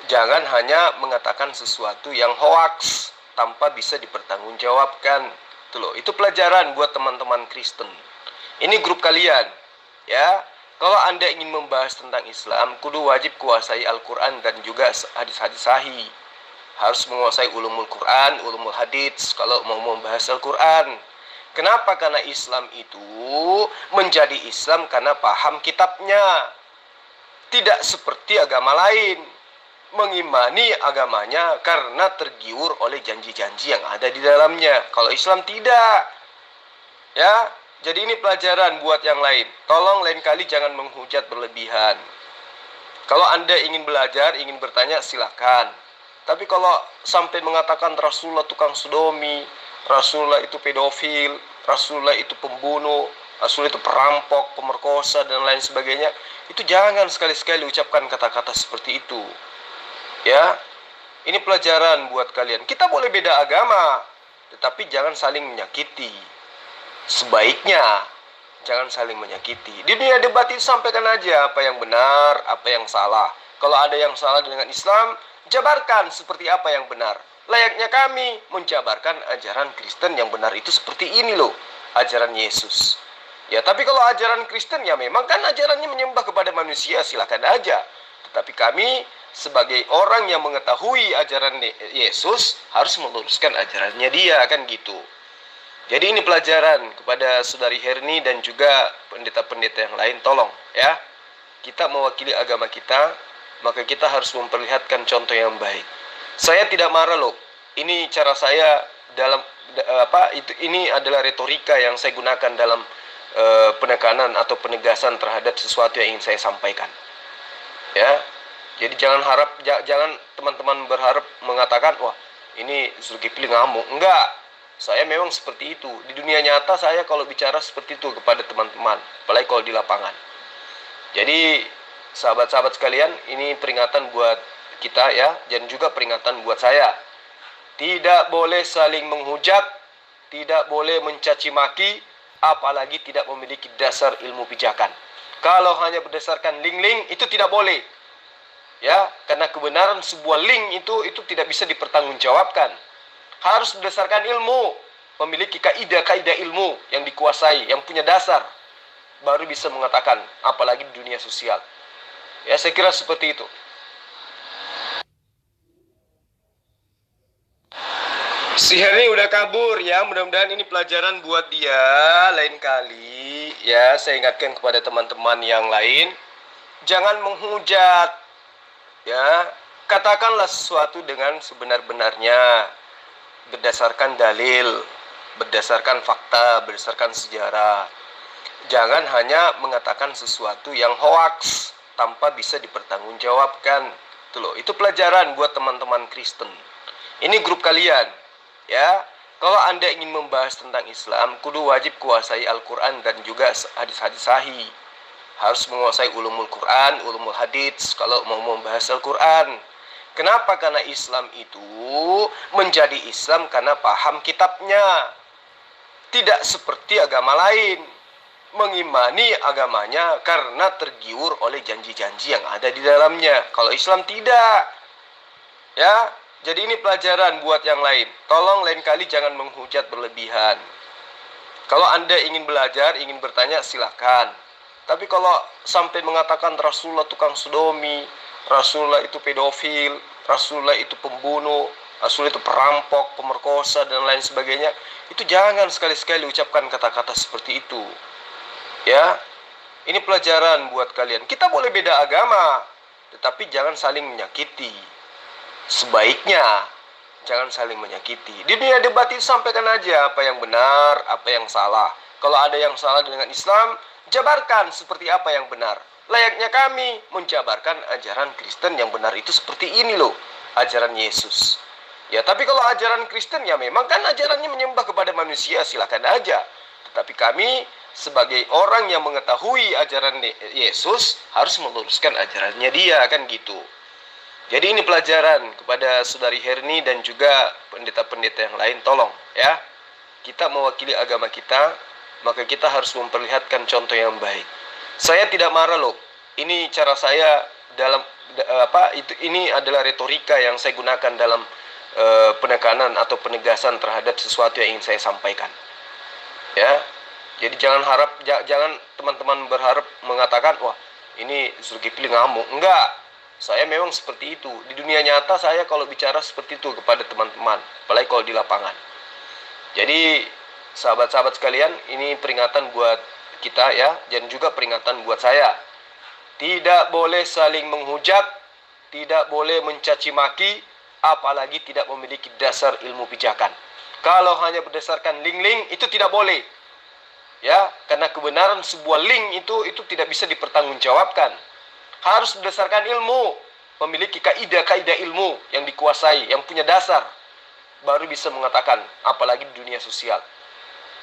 Speaker 2: Jangan hanya mengatakan sesuatu yang hoaks tanpa bisa dipertanggungjawabkan. Itu pelajaran buat teman-teman Kristen. Ini grup kalian, ya. Kalau Anda ingin membahas tentang Islam, kudu wajib kuasai Al-Quran dan juga hadis-hadis sahih. Harus menguasai ulumul Quran, ulumul hadits kalau mau membahas Al-Quran. Kenapa? Karena Islam itu menjadi Islam karena paham kitabnya. Tidak seperti agama lain. Mengimani agamanya karena tergiur oleh janji-janji yang ada di dalamnya. Kalau Islam tidak. Ya, jadi ini pelajaran buat yang lain. Tolong lain kali jangan menghujat berlebihan. Kalau Anda ingin belajar, ingin bertanya, silakan. Tapi kalau sampai mengatakan Rasulullah tukang sodomi, Rasulullah itu pedofil, Rasulullah itu pembunuh, Rasulullah itu perampok, pemerkosa, dan lain sebagainya, itu jangan sekali-sekali ucapkan kata-kata seperti itu. Ya, ini pelajaran buat kalian. Kita boleh beda agama, tetapi jangan saling menyakiti. Sebaiknya jangan saling menyakiti. Di dunia debat itu sampaikan aja apa yang benar, apa yang salah. Kalau ada yang salah dengan Islam, jabarkan seperti apa yang benar. Layaknya kami menjabarkan ajaran Kristen yang benar itu seperti ini loh, ajaran Yesus. Ya, tapi kalau ajaran Kristen ya memang kan ajarannya menyembah kepada manusia, silakan aja. Tetapi kami sebagai orang yang mengetahui ajaran Yesus harus meluruskan ajarannya dia, kan gitu. Jadi ini pelajaran kepada Saudari Herni dan juga pendeta-pendeta yang lain, tolong ya. Kita mewakili agama kita, maka kita harus memperlihatkan contoh yang baik. Saya tidak marah loh. Ini cara saya dalam ini adalah retorika yang saya gunakan dalam penekanan atau penegasan terhadap sesuatu yang ingin saya sampaikan. Ya. Jadi jangan teman-teman berharap mengatakan, wah, ini Zulkifli ngamuk. Enggak. Saya memang seperti itu. Di dunia nyata saya kalau bicara seperti itu kepada teman-teman, apalagi kalau di lapangan. Jadi sahabat-sahabat sekalian, ini peringatan buat kita ya, dan juga peringatan buat saya. Tidak boleh saling menghujat, tidak boleh mencaci maki, apalagi tidak memiliki dasar ilmu pijakan. Kalau hanya berdasarkan link-link, itu tidak boleh. Ya, karena kebenaran sebuah link itu tidak bisa dipertanggungjawabkan. Harus berdasarkan ilmu, memiliki kaidah-kaidah ilmu yang dikuasai, yang punya dasar, baru bisa mengatakan, apalagi di dunia sosial. Ya, saya kira seperti itu. Si Herni udah kabur ya, mudah-mudahan ini pelajaran buat dia. Lain kali ya, saya ingatkan kepada teman-teman yang lain, jangan menghujat ya, katakanlah sesuatu dengan sebenar-benarnya, berdasarkan dalil, berdasarkan fakta, berdasarkan sejarah. Jangan hanya mengatakan sesuatu yang hoaks tanpa bisa dipertanggungjawabkan. Itu loh, itu pelajaran buat teman-teman Kristen. Ini grup kalian, ya. Kalau Anda ingin membahas tentang Islam, kudu wajib kuasai Al-Quran dan juga hadis-hadis sahih. Harus menguasai ulumul Quran, ulumul hadits kalau mau membahas Al-Quran. Kenapa? Karena Islam itu menjadi Islam karena paham kitabnya. Tidak seperti agama lain, mengimani agamanya karena tergiur oleh janji-janji yang ada di dalamnya. Kalau Islam tidak. Ya, jadi ini pelajaran buat yang lain. Tolong lain kali jangan menghujat berlebihan. Kalau Anda ingin belajar, ingin bertanya, silakan. Tapi kalau sampai mengatakan Rasulullah tukang sodomi, Rasulullah itu pedofil, Rasulullah itu pembunuh, Rasulullah itu perampok, pemerkosa, dan lain sebagainya, itu jangan sekali-sekali ucapkan kata-kata seperti itu. Ya, ini pelajaran buat kalian. Kita boleh beda agama, tetapi jangan saling menyakiti. Sebaiknya jangan saling menyakiti. Di dunia debat itu sampaikan aja apa yang benar, apa yang salah. Kalau ada yang salah dengan Islam, jabarkan seperti apa yang benar. Layaknya kami menjabarkan ajaran Kristen yang benar itu seperti ini loh, ajaran Yesus. Ya, tapi kalau ajaran Kristen ya memang kan ajarannya menyembah kepada manusia, silakan aja. Tetapi kami sebagai orang yang mengetahui ajaran Yesus harus meluruskan ajarannya dia, kan gitu. Jadi ini pelajaran kepada Saudari Herni dan juga pendeta-pendeta yang lain, tolong ya. Kita mewakili agama kita, maka kita harus memperlihatkan contoh yang baik. Saya tidak marah loh. Ini cara saya dalam ini adalah retorika yang saya gunakan dalam penekanan atau penegasan terhadap sesuatu yang ingin saya sampaikan. Ya. Jadi jangan teman-teman berharap mengatakan, wah, ini Zulkifli ngamuk. Enggak. Saya memang seperti itu. Di dunia nyata saya kalau bicara seperti itu kepada teman-teman, apalagi kalau di lapangan. Jadi sahabat-sahabat sekalian, ini peringatan buat kita ya, dan juga peringatan buat saya. Tidak boleh saling menghujat, tidak boleh mencaci maki, apalagi tidak memiliki dasar ilmu pijakan. Kalau hanya berdasarkan link-link, itu tidak boleh. Ya, karena kebenaran sebuah link itu tidak bisa dipertanggungjawabkan. Harus berdasarkan ilmu, memiliki kaidah-kaidah ilmu yang dikuasai, yang punya dasar, baru bisa mengatakan, apalagi di dunia sosial.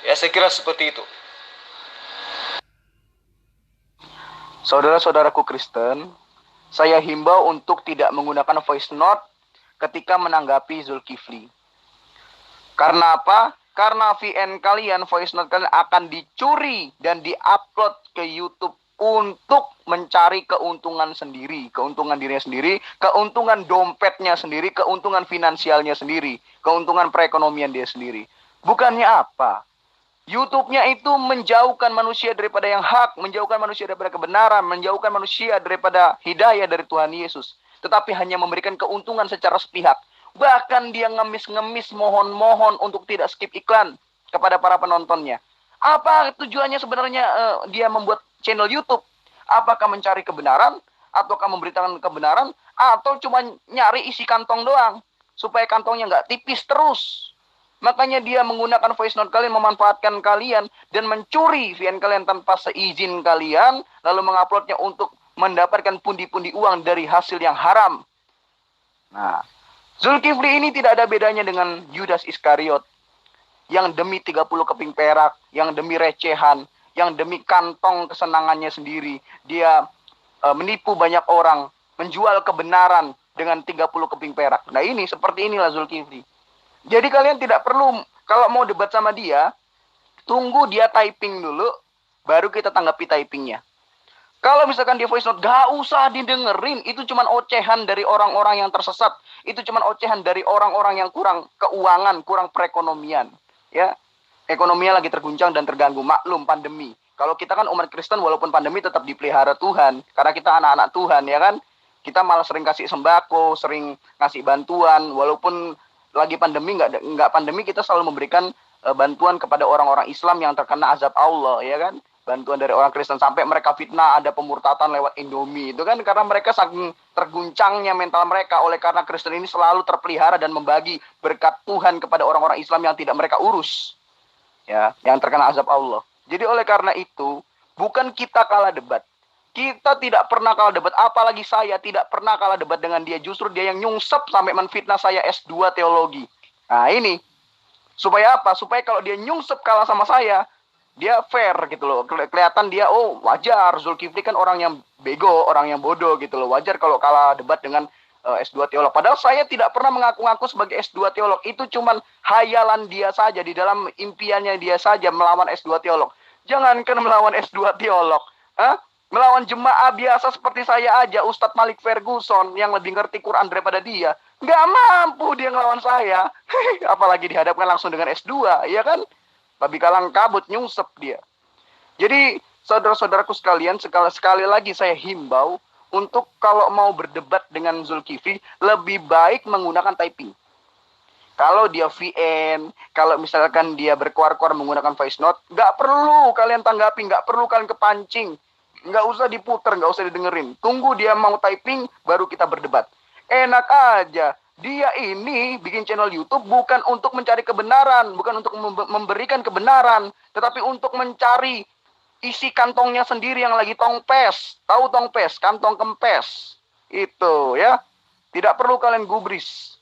Speaker 2: Ya, saya kira seperti itu.
Speaker 3: Saudara-saudaraku Kristen, saya himbau untuk tidak menggunakan voice note ketika menanggapi Zulkifli. Karena apa? Karena VN kalian, voice note kalian akan dicuri dan diupload ke YouTube untuk mencari keuntungan sendiri, keuntungan dirinya sendiri, keuntungan dompetnya sendiri, keuntungan finansialnya sendiri, keuntungan perekonomian dia sendiri. Bukannya apa? YouTube-nya itu menjauhkan manusia daripada yang hak, menjauhkan manusia daripada kebenaran, menjauhkan manusia daripada hidayah dari Tuhan Yesus. Tetapi hanya memberikan keuntungan secara sepihak. Bahkan dia ngemis-ngemis, mohon-mohon untuk tidak skip iklan kepada para penontonnya. Apa tujuannya sebenarnya dia membuat channel YouTube? Apakah mencari kebenaran? Ataukah memberitakan kebenaran? Atau cuma nyari isi kantong doang? Supaya kantongnya nggak tipis terus. Makanya dia menggunakan voice note kalian, memanfaatkan kalian, dan mencuri VN kalian tanpa seizin kalian, lalu menguploadnya untuk mendapatkan pundi-pundi uang dari hasil yang haram. Nah, Zulkifli ini tidak ada bedanya dengan Yudas Iskariot, yang demi 30 keping perak, yang demi recehan, yang demi kantong kesenangannya sendiri, dia menipu banyak orang, menjual kebenaran dengan 30 keping perak. Nah ini, seperti inilah Zulkifli. Jadi kalian tidak perlu, kalau mau debat sama dia, tunggu dia typing dulu, baru kita tanggapi typingnya. Kalau misalkan dia voice note, gak usah didengerin. Itu cuma ocehan dari orang-orang yang tersesat. Itu cuma ocehan dari orang-orang yang kurang keuangan, kurang perekonomian. Ya, ekonominya lagi terguncang dan terganggu. Maklum, pandemi. Kalau kita kan umat Kristen, walaupun pandemi tetap dipelihara Tuhan. Karena kita anak-anak Tuhan, ya kan? Kita malah sering kasih sembako, sering ngasih bantuan. Walaupun lagi pandemi, nggak pandemi, kita selalu memberikan bantuan kepada orang-orang Islam yang terkena azab Allah, ya kan? Bantuan dari orang Kristen sampai mereka fitnah ada pemurtatan lewat Indomie, itu kan karena mereka saking terguncangnya mental mereka oleh karena Kristen ini selalu terpelihara dan membagi berkat Tuhan kepada orang-orang Islam yang tidak mereka urus, ya, yang terkena azab Allah. Jadi oleh karena itu bukan kita kalah debat, kita tidak pernah kalah debat, apalagi saya tidak pernah kalah debat dengan dia, justru dia yang nyungsep sampai menfitnah saya S2 teologi. Nah ini supaya apa? Supaya kalau dia nyungsep kalah sama saya, dia fair gitu loh. Kelihatan dia, oh wajar, Zulkifli kan orang yang bego, orang yang bodoh gitu loh. Wajar kalau kalah debat dengan S2 teolog. Padahal saya tidak pernah mengaku-ngaku sebagai S2 teolog. Itu cuman hayalan dia saja, di dalam impiannya dia saja melawan S2 teolog. Jangankan melawan S2 teolog, melawan jemaah biasa seperti saya aja, Ustadz Malik Ferguson yang lebih ngerti Quran daripada dia, nggak mampu dia ngelawan saya. Apalagi dihadapkan langsung dengan S2, ya kan? Babi kalang kabut, nyungsep dia. Jadi saudara-saudaraku sekalian, sekali lagi saya himbau untuk kalau mau berdebat dengan Zulkifli, lebih baik menggunakan typing. Kalau dia VN, kalau misalkan dia berkuar-kuar menggunakan voice note, nggak perlu kalian tanggapi, nggak perlu kalian kepancing. Nggak usah diputer, nggak usah didengerin. Tunggu dia mau typing, baru kita berdebat. Enak aja. Dia ini bikin channel YouTube bukan untuk mencari kebenaran, bukan untuk memberikan kebenaran, tetapi untuk mencari isi kantongnya sendiri yang lagi tongpes. Tahu tongpes? Kantong kempes. Itu ya. Tidak perlu kalian gubris.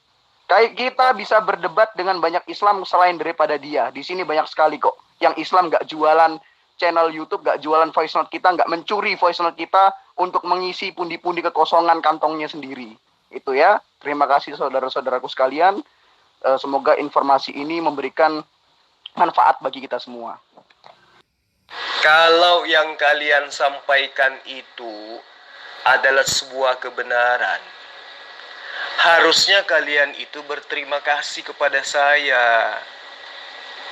Speaker 3: Kayak kita bisa berdebat dengan banyak Islam selain daripada dia. Di sini banyak sekali kok. Yang Islam nggak jualan channel YouTube, nggak jualan voice note kita, nggak mencuri voice note kita untuk mengisi pundi-pundi kekosongan kantongnya sendiri. Itu ya. Terima kasih saudara-saudaraku sekalian. Semoga informasi ini memberikan manfaat bagi kita semua.
Speaker 2: Kalau yang kalian sampaikan itu adalah sebuah kebenaran, harusnya kalian itu berterima kasih kepada saya.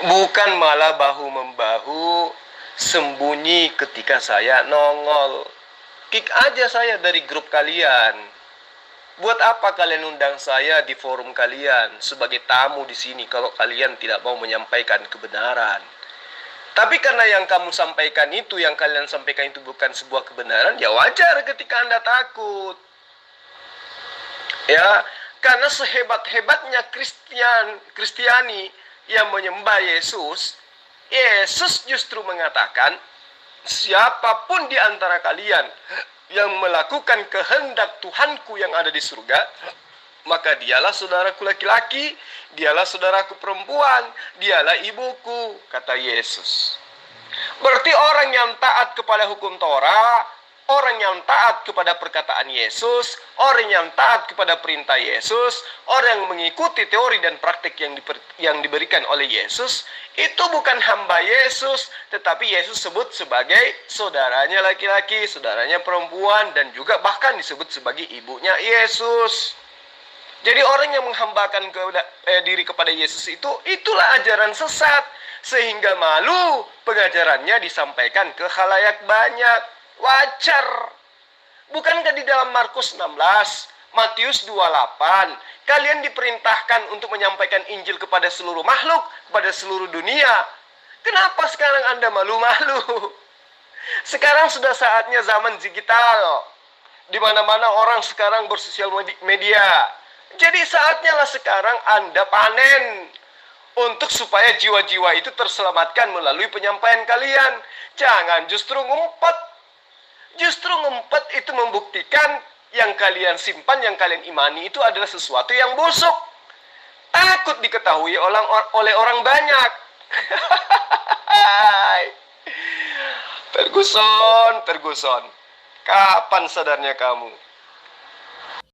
Speaker 2: Bukan malah bahu-membahu sembunyi ketika saya nongol. Kick aja saya dari grup kalian. Buat apa kalian undang saya di forum kalian sebagai tamu di sini kalau kalian tidak mau menyampaikan kebenaran? Tapi karena yang kamu sampaikan itu, yang kalian sampaikan itu bukan sebuah kebenaran, ya wajar ketika Anda takut. Ya, karena sehebat-hebatnya Kristiani yang menyembah Yesus, Yesus justru mengatakan, siapapun di antara kalian yang melakukan kehendak Tuhanku yang ada di surga, maka dialah saudaraku laki-laki, dialah saudaraku perempuan, dialah ibuku, kata Yesus. Berarti orang yang taat kepada hukum Torah, orang yang taat kepada perkataan Yesus, orang yang taat kepada perintah Yesus, orang yang mengikuti teori dan praktik yang diberikan oleh Yesus, itu bukan hamba Yesus, tetapi Yesus sebut sebagai saudaranya laki-laki, saudaranya perempuan, dan juga bahkan disebut sebagai ibunya Yesus. Jadi orang yang menghambakan diri kepada Yesus itulah ajaran sesat. Sehingga malu pengajarannya disampaikan ke khalayak banyak. Wajar. Bukankah di dalam Markus 16, Matius 28, kalian diperintahkan untuk menyampaikan Injil kepada seluruh makhluk, kepada seluruh dunia. Kenapa sekarang Anda malu-malu? Sekarang sudah saatnya zaman digital. Di mana-mana orang sekarang bersosial media. Jadi saatnya lah sekarang Anda panen untuk supaya jiwa-jiwa itu terselamatkan melalui penyampaian kalian. Jangan justru ngumpet. Justru ngumpet itu membuktikan yang kalian simpan, yang kalian imani itu adalah sesuatu yang busuk. Takut diketahui oleh orang banyak. Ferguson. Kapan sadarnya kamu?